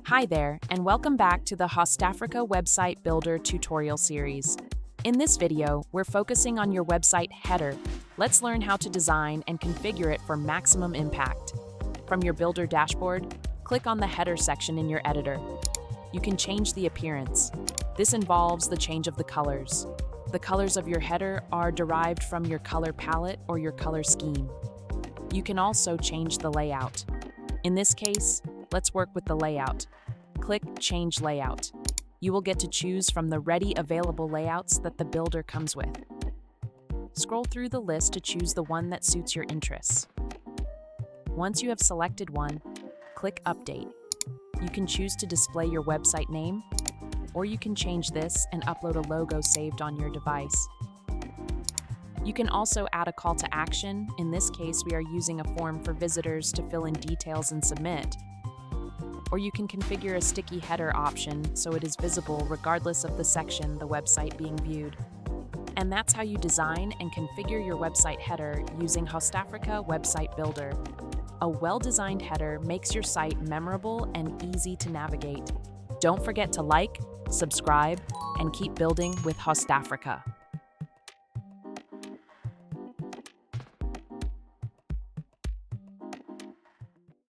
Hi there, and welcome back to the HostAfrica website builder tutorial series. In this video, we're focusing on your website header. Let's learn how to design and configure it for maximum impact. From your builder dashboard, click on the header section in your editor. You can change the appearance. This involves the change of the colors. The colors of your header are derived from your color palette or your color scheme. You can also change the layout. In this case, let's work with the layout. Click Change Layout. You will get to choose from the ready available layouts that the builder comes with. Scroll through the list to choose the one that suits your interests. Once you have selected one, click Update. You can choose to display your website name, or you can change this and upload a logo saved on your device. You can also add a call to action. In this case, we are using a form for visitors to fill in details and submit. Or you can configure a sticky header option so it is visible regardless of the section the website being viewed. And that's how you design and configure your website header using HostAfrica Website Builder. A well-designed header makes your site memorable and easy to navigate. Don't forget to like, subscribe, and keep building with HostAfrica.